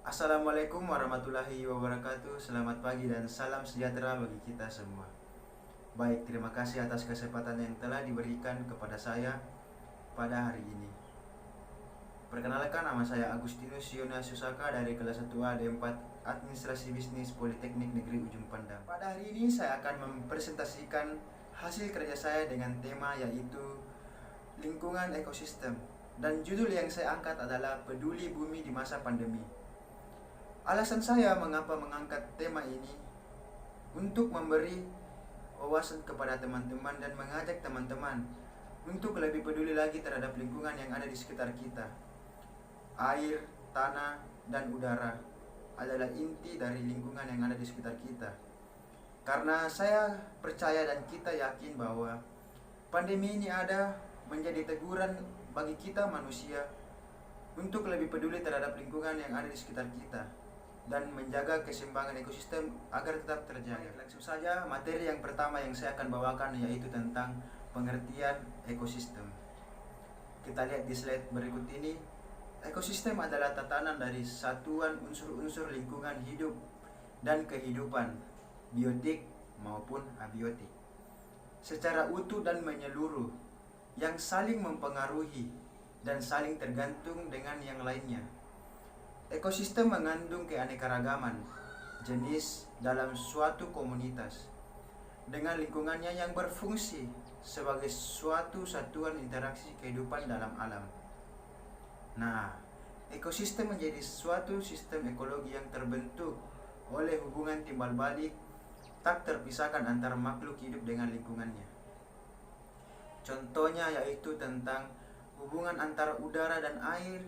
Assalamualaikum warahmatullahi wabarakatuh. Selamat pagi dan salam sejahtera bagi kita semua. Baik, terima kasih atas kesempatan yang telah diberikan kepada saya pada hari ini. Perkenalkan, nama saya Agustinus Yona Susaka dari kelas 1A D4 Administrasi Bisnis Politeknik Negeri Ujung Pandang. Pada hari ini saya akan mempresentasikan hasil kerja saya dengan tema yaitu lingkungan ekosistem. Dan judul yang saya angkat adalah peduli bumi di masa pandemi. Alasan saya mengapa mengangkat tema ini untuk memberi wawasan kepada teman-teman dan mengajak teman-teman untuk lebih peduli lagi terhadap lingkungan yang ada di sekitar kita. Air, tanah, dan udara adalah inti dari lingkungan yang ada di sekitar kita. Karena saya percaya dan kita yakin bahwa pandemi ini ada menjadi teguran bagi kita manusia untuk lebih peduli terhadap lingkungan yang ada di sekitar kita dan menjaga keseimbangan ekosistem agar tetap terjaga. Langsung saja, materi yang pertama yang saya akan bawakan yaitu tentang pengertian ekosistem. Kita lihat di slide berikut ini. Ekosistem adalah tatanan dari satuan unsur-unsur lingkungan hidup dan kehidupan, biotik maupun abiotik, secara utuh dan menyeluruh, yang saling mempengaruhi dan saling tergantung dengan yang lainnya. Ekosistem mengandung keanekaragaman jenis dalam suatu komunitas dengan lingkungannya yang berfungsi sebagai suatu satuan interaksi kehidupan dalam alam. Nah, ekosistem menjadi suatu sistem ekologi yang terbentuk oleh hubungan timbal balik tak terpisahkan antara makhluk hidup dengan lingkungannya. Contohnya yaitu tentang hubungan antara udara dan air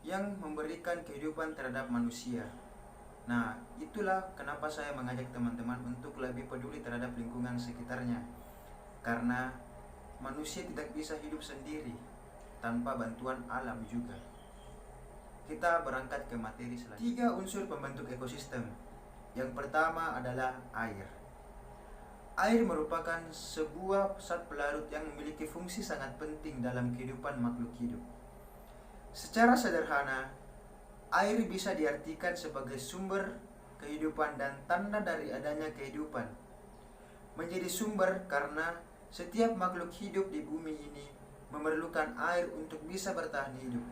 yang memberikan kehidupan terhadap manusia. Nah, itulah kenapa saya mengajak teman-teman untuk lebih peduli terhadap lingkungan sekitarnya. Karena manusia tidak bisa hidup sendiri tanpa bantuan alam juga. Kita berangkat ke materi selanjutnya. 3 unsur pembentuk ekosistem. Yang pertama adalah air. Air merupakan sebuah zat pelarut yang memiliki fungsi sangat penting dalam kehidupan makhluk hidup. Secara sederhana, air bisa diartikan sebagai sumber kehidupan dan tanda dari adanya kehidupan. Menjadi sumber karena setiap makhluk hidup di bumi ini memerlukan air untuk bisa bertahan hidup.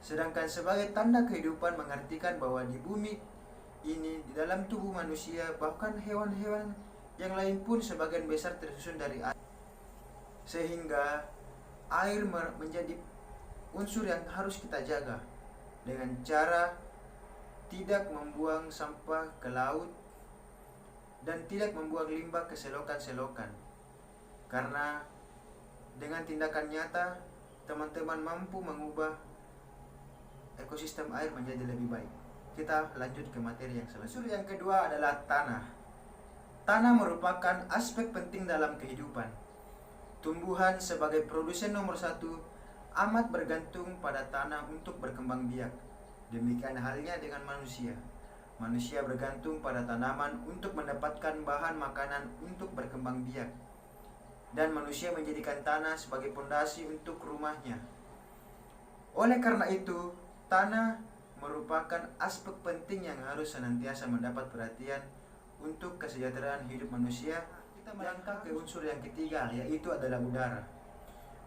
Sedangkan sebagai tanda kehidupan mengartikan bahwa di bumi ini, di dalam tubuh manusia, bahkan hewan-hewan yang lain pun sebagian besar tersusun dari air. Sehingga air menjadi unsur yang harus kita jaga dengan cara tidak membuang sampah ke laut dan tidak membuang limbah ke selokan-selokan. Karena dengan tindakan nyata, teman-teman mampu mengubah ekosistem air menjadi lebih baik. Kita lanjut ke materi yang selanjutnya. Unsur yang kedua adalah tanah. Tanah merupakan aspek penting dalam kehidupan. Tumbuhan sebagai produsen nomor 1 amat bergantung pada tanah untuk berkembang biak. Demikian halnya dengan manusia. Manusia bergantung pada tanaman untuk mendapatkan bahan makanan untuk berkembang biak. Dan manusia menjadikan tanah sebagai pondasi untuk rumahnya. Oleh karena itu, tanah merupakan aspek penting yang harus senantiasa mendapat perhatian untuk kesejahteraan hidup manusia. Kita melangkah ke unsur yang ketiga, yaitu adalah udara.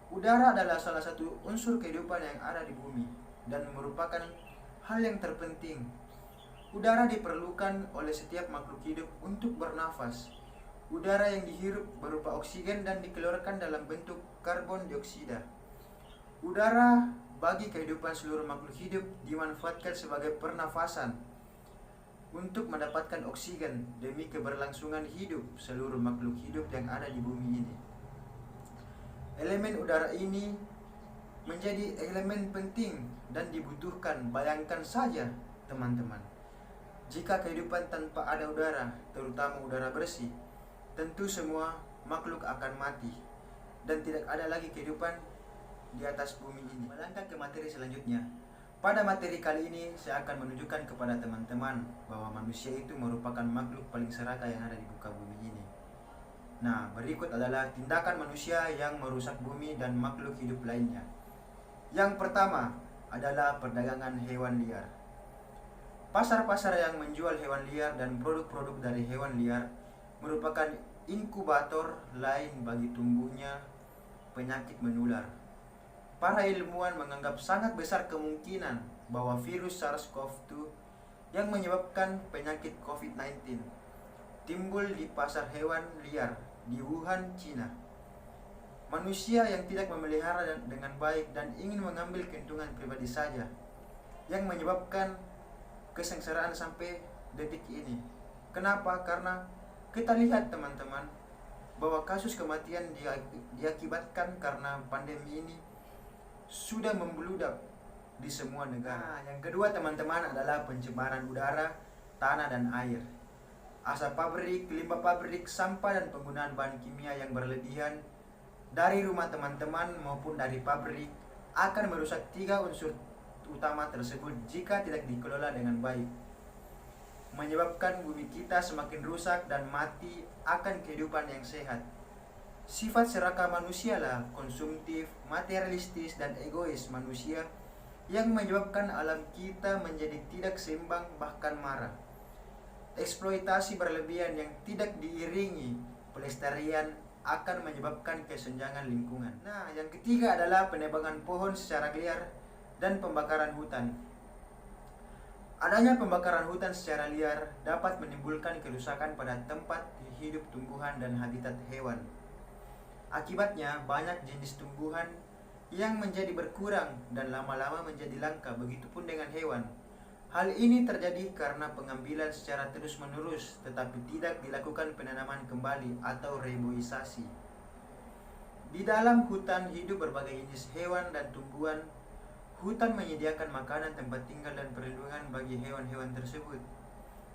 Udara adalah salah satu unsur kehidupan yang ada di bumi dan merupakan hal yang terpenting. Udara diperlukan oleh setiap makhluk hidup untuk bernafas. Udara yang dihirup berupa oksigen dan dikeluarkan dalam bentuk karbon dioksida. Udara bagi kehidupan seluruh makhluk hidup dimanfaatkan sebagai pernafasan untuk mendapatkan oksigen demi keberlangsungan hidup seluruh makhluk hidup yang ada di bumi ini. Elemen udara ini menjadi elemen penting dan dibutuhkan. Bayangkan saja teman-teman, jika kehidupan tanpa ada udara, terutama udara bersih, tentu semua makhluk akan mati dan tidak ada lagi kehidupan di atas bumi ini. Melangkah ke materi selanjutnya. Pada materi kali ini saya akan menunjukkan kepada teman-teman bahwa manusia itu merupakan makhluk paling serakah yang ada di muka bumi ini. Nah, berikut adalah tindakan manusia yang merusak bumi dan makhluk hidup lainnya. Yang pertama adalah perdagangan hewan liar. Pasar-pasar yang menjual hewan liar dan produk-produk dari hewan liar merupakan inkubator lain bagi tumbuhnya penyakit menular. Para ilmuwan menganggap sangat besar kemungkinan bahwa virus SARS-CoV-2 yang menyebabkan penyakit COVID-19 timbul di pasar hewan liar di Wuhan, China. Manusia yang tidak memelihara dengan baik dan ingin mengambil keuntungan pribadi saja yang menyebabkan kesengsaraan sampai detik ini. Kenapa? Karena kita lihat teman-teman bahwa kasus kematian diakibatkan karena pandemi ini sudah membludak di semua negara. Yang kedua teman-teman adalah pencemaran udara, tanah dan air. Asap pabrik, limbah pabrik, sampah dan penggunaan bahan kimia yang berlebihan dari rumah teman-teman maupun dari pabrik akan merusak 3 unsur utama tersebut jika tidak dikelola dengan baik, menyebabkan bumi kita semakin rusak dan mati akan kehidupan yang sehat. Sifat serakah manusia lah konsumtif, materialistis, dan egois manusia yang menyebabkan alam kita menjadi tidak seimbang bahkan marah. Eksploitasi berlebihan yang tidak diiringi pelestarian akan menyebabkan kesenjangan lingkungan. Nah, yang ketiga adalah penebangan pohon secara liar dan pembakaran hutan. Adanya pembakaran hutan secara liar dapat menimbulkan kerusakan pada tempat hidup tumbuhan dan habitat hewan. Akibatnya, banyak jenis tumbuhan yang menjadi berkurang dan lama-lama menjadi langka, begitupun dengan hewan. Hal ini terjadi karena pengambilan secara terus-menerus tetapi tidak dilakukan penanaman kembali atau reboisasi. Di dalam hutan hidup berbagai jenis hewan dan tumbuhan. Hutan menyediakan makanan, tempat tinggal, dan perlindungan bagi hewan-hewan tersebut.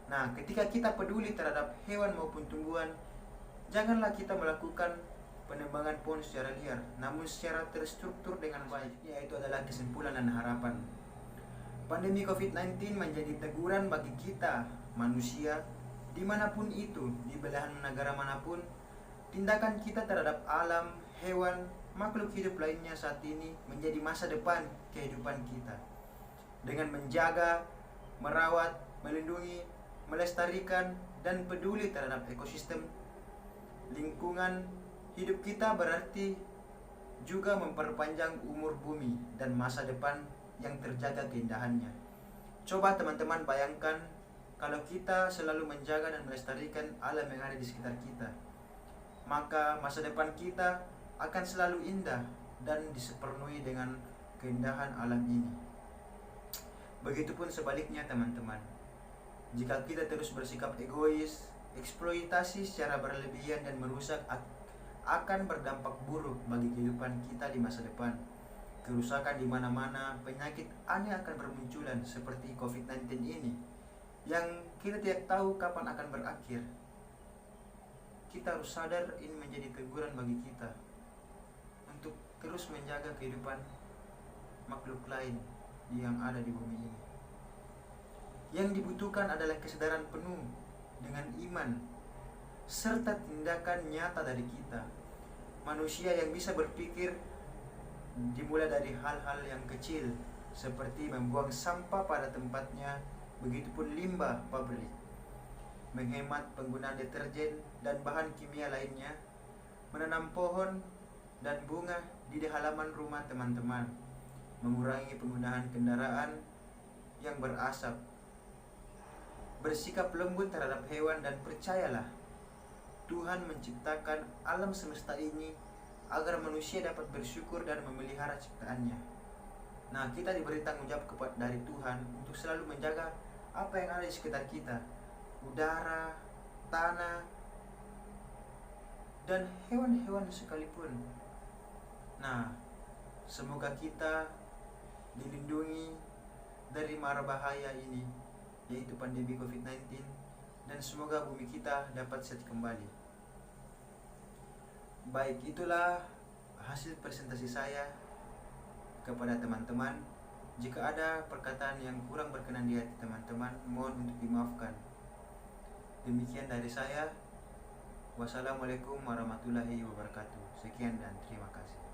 Nah, ketika kita peduli terhadap hewan maupun tumbuhan, janganlah kita melakukan penebangan pohon secara liar, namun secara terstruktur dengan baik. Yaitu adalah kesimpulan dan harapan. Pandemi COVID-19 menjadi teguran bagi kita, manusia, dimanapun itu, di belahan negara manapun, tindakan kita terhadap alam, hewan, makhluk hidup lainnya saat ini menjadi masa depan kehidupan kita. Dengan menjaga, merawat, melindungi, melestarikan, dan peduli terhadap ekosistem lingkungan hidup kita berarti juga memperpanjang umur bumi dan masa depan yang terjaga keindahannya. Coba teman-teman bayangkan kalau kita selalu menjaga dan melestarikan alam yang ada di sekitar kita, maka masa depan kita akan selalu indah dan disepenuhi dengan keindahan alam ini. Begitupun sebaliknya teman-teman, jika kita terus bersikap egois, eksploitasi secara berlebihan dan merusak akan berdampak buruk bagi kehidupan kita di masa depan. Kerusakan di mana-mana, penyakit aneh akan bermunculan seperti COVID-19 ini yang kita tidak tahu kapan akan berakhir. Kita harus sadar ini menjadi teguran bagi kita untuk terus menjaga kehidupan makhluk lain yang ada di bumi ini. Yang dibutuhkan adalah kesadaran penuh dengan iman serta tindakan nyata dari kita. Manusia yang bisa berpikir dimulai dari hal-hal yang kecil seperti membuang sampah pada tempatnya, begitupun limbah pabrik, menghemat penggunaan deterjen dan bahan kimia lainnya, menanam pohon dan bunga di halaman rumah teman-teman, mengurangi penggunaan kendaraan yang berasap, bersikap lembut terhadap hewan, dan percayalah Tuhan menciptakan alam semesta ini agar manusia dapat bersyukur dan memelihara ciptaannya. Nah, kita diberi tanggung jawab dari Tuhan untuk selalu menjaga apa yang ada di sekitar kita, udara, tanah, dan hewan-hewan sekalipun. Nah, semoga kita dilindungi dari mara bahaya ini, yaitu pandemi COVID-19, dan semoga bumi kita dapat sehat kembali. Baik, itulah hasil presentasi saya kepada teman-teman. Jika ada perkataan yang kurang berkenan di hati teman-teman, mohon untuk dimaafkan. Demikian dari saya. Wassalamualaikum warahmatullahi wabarakatuh. Sekian dan terima kasih.